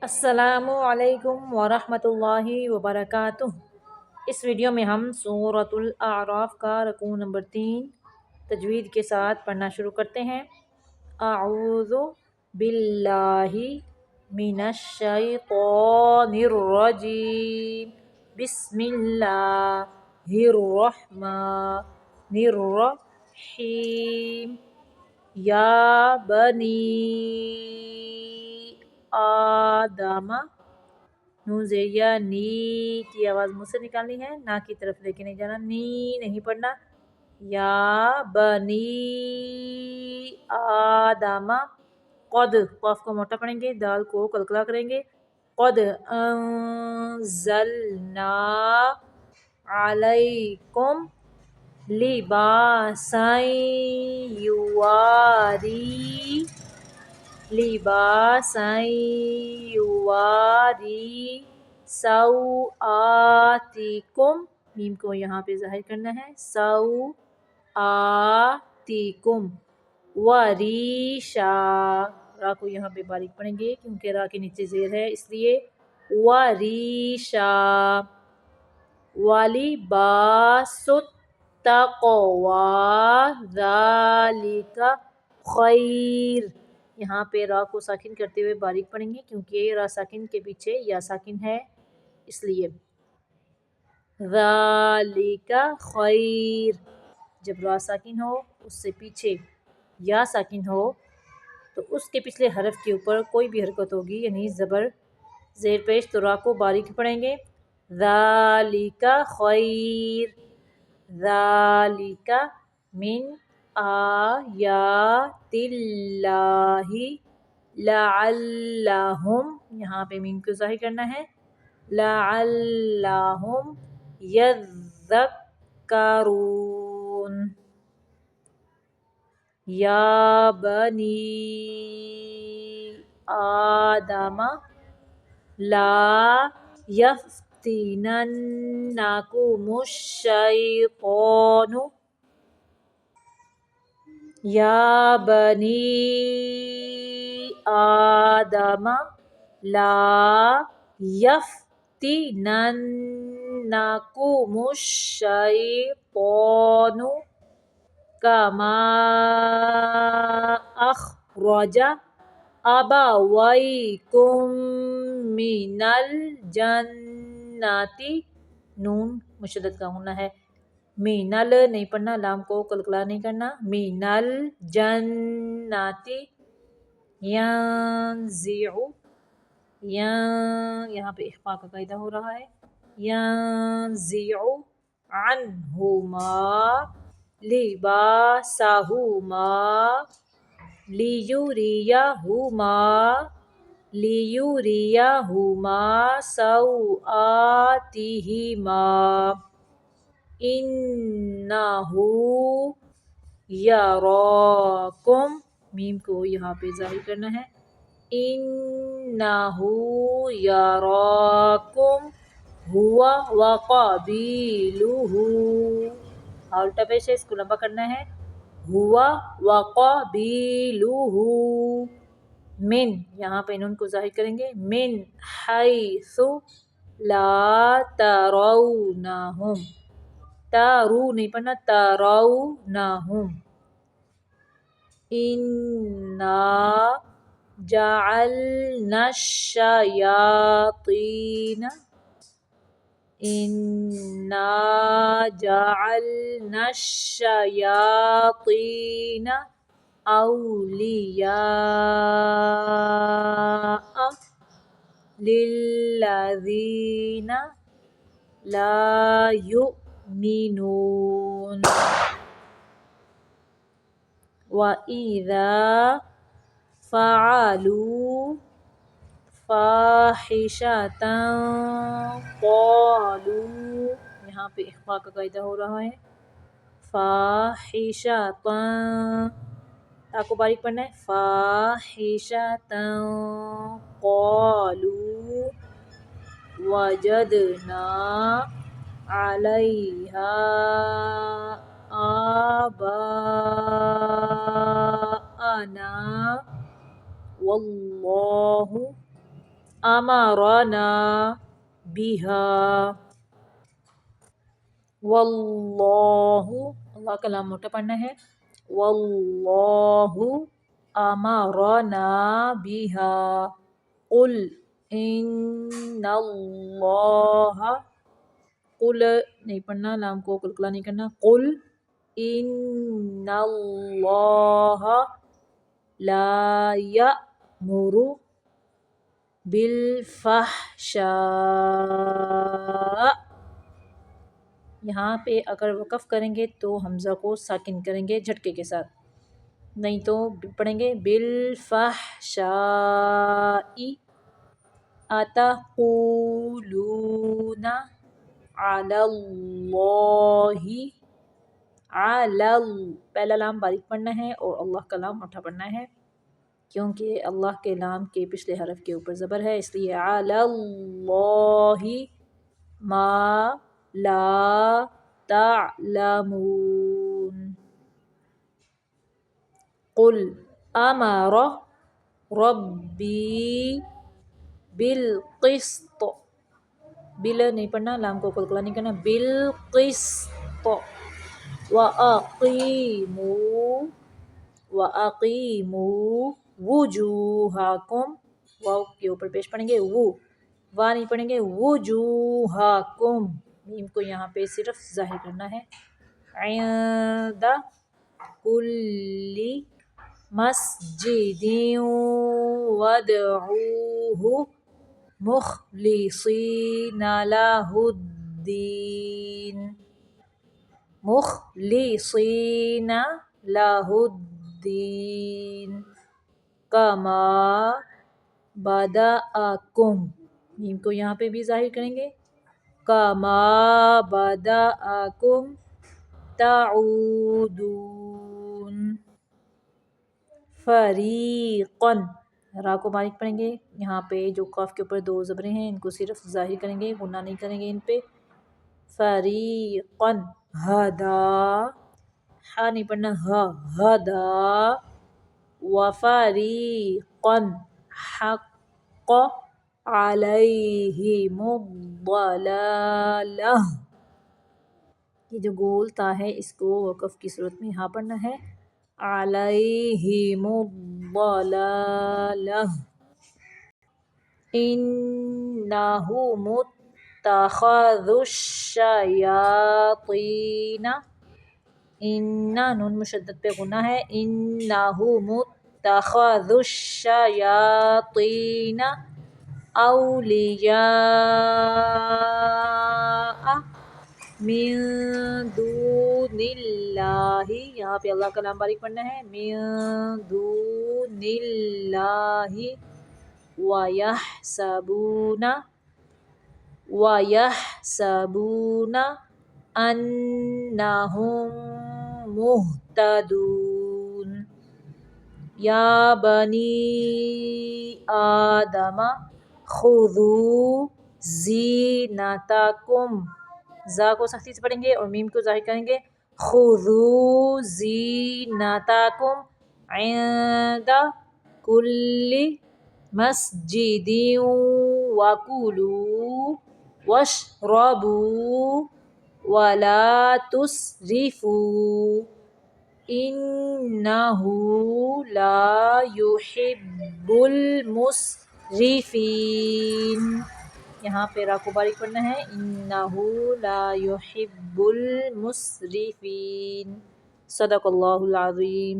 السلام علیکم ورحمۃ اللہ وبرکاتہ۔ اس ویڈیو میں ہم سورۃ الاعراف کا رکوع نمبر 3 تجوید کے ساتھ پڑھنا شروع کرتے ہیں۔ اعوذ باللہ من الشیطان الرجیم، بسم اللہ الرحمن الرحیم۔ یا بنی آدم، نون زیر یا نی کی آواز منہ سے نکالنی ہے، نا کی طرف لے کے نہیں جانا، نی نہیں پڑھنا۔ یا بنی آدم، قد قاف کو موٹا پڑھیں گے، دال کو قلقلہ کریں گے۔ قد انزلنا علیکم لباسا یواری سوآتکم، میم کو یہاں پہ ظاہر کرنا ہے، سوآتکم، وریشا، را کو یہاں پہ باریک پڑھیں گے کیونکہ را کے نیچے زیر ہے، اس لیے وریشا، ولباس التقوی ذالک خیر، یہاں پہ را کو ساکن کرتے ہوئے باریک پڑھیں گے کیونکہ را ساکن کے پیچھے یا ساکن ہے، اس لیے ذالک خیر، جب را ساکن ہو اس سے پیچھے یا ساکن ہو تو اس کے پچھلے حرف کے اوپر کوئی بھی حرکت ہوگی، یعنی زبر زیر پیش، تو را کو باریک پڑھیں گے، ذالک خیر، ذالک من آیات اللہ لعلہم، یہاں پہ میم کو ظاہر کرنا ہے، لعلہم یذکرون۔ یا بنی آدم لا یفتننکم الشیطان، یا بنی آدم لا یفتننکم الشیطان کما اخرج ابویکم من الجنۃ، نون مشدد کا ہونا ہے، مینل نہیں پڑھنا، لام کو قلقلہ نہیں کرنا، من الجنۃ، ینزع، یہاں پہ اخفاء کا قاعدہ ہو رہا ہے، ینزع عنہما لباسہما لیریہما سوآتہما انہ یراکم، میم کو یہاں پہ ظاہر کرنا ہے، انہ یراکم ہوا وقبیلہ، الٹا پیش ہے، اس کو لمبا کرنا ہے، ہوا وقبیلہ، من، یہاں پہ نون کو ظاہر کریں گے، من حیث لا ترونہم، تارو نہیں پڑھنا، ترونہم، انا جعلنا الشیاطین، انا جعلنا الشیاطین اولیاء للذین لا یؤمنون، وَإِذَا فَعَلُوا فَاحِشَةً قَالُوا، یہاں پہ اخفاء کا قاعدہ ہو رہا ہے، فَاحِشَةً، تا کو باریک پڑھنا ہے، فَاحِشَةً قَالُوا وَجَدْنَا عَلَيْهَا آباءنا واللہ امرنا بها واللہ، اللہ کا لام موٹا پڑھنا ہے، واللہ امرنا بها قل ان اللہ، قل نہیں پڑھنا، لام کو قلقلہ نہیں کرنا، قل ان اللہ لا یأمر بالفحشاء، یہاں پہ اگر وقف کریں گے تو حمزہ کو ساکن کریں گے جھٹکے کے ساتھ، نہیں تو پڑھیں گے بالفحشاء اتقولون علی اللہ، پہلا لام باریک پڑھنا ہے اور اللہ کا لام موٹا پڑھنا ہے، کیونکہ اللہ کے لام کے پچھلے حرف کے اوپر زبر ہے، اس لیے علی اللہ ما لا تعلمون۔ قل امر ربی بالقسط، بل نہیں پڑھنا، لام کو قلقلہ نہیں کرنا، بالقسط وَأَقِیمُوا وُجُوهَکُمْ، واو کے اوپر پیش پڑھیں گے، وا نہیں پڑھیں گے، وُجُوهَکُمْ، میم کو یہاں پہ صرف ظاہر کرنا ہے، عند کل مسجد وادعوه مخلصین لہ الدین، مخلصین لہ الدین کما بدأکم، میم کو یہاں پہ بھی ظاہر کریں گے، کما بدأکم تعودون، فریقاً، را کو باریک پڑھیں گے، یہاں پہ جو قاف کے اوپر دو زبریں ہیں ان کو صرف ظاہر کریں گے، غنہ نہیں کریں گے ان پہ، فریقاً ہدا، ہا نہیں پڑھنا، ہدا، وفریقاً حق علیہم الضلالہ، یہ جو گول تا ہے اس کو وقف کی صورت میں ہاں پڑھنا ہے، علیہم الضلالہ، انہم اتخذوا الشیاطین، ان نون مشدد پہ غنہ ہے، انہم اتخذوا الشیاطین اولیاء من دون اللہ، یہاں پہ اللہ کا نام باریک پڑھنا ہے، من دون اللہ، وَيَحْسَبُونَ أَنَّهُمْ مُهْتَدُونَ، یا بنی آدم خذوا زینتکم، زا کو سختی سے پڑھیں گے اور میم کو ظاہر کریں گے، خذوا زینتکم عند کل مسجد وَكُلُوا وَاشْرَبُوا وَلَا تُسْرِفُوا إِنَّهُ لَا يُحِبُّ الْمُسْرِفِينَ، یہاں پہ را کو باریک پڑھنا ہے، إِنَّهُ لَا يُحِبُّ الْمُسْرِفِينَ، صدق اللہ العظیم۔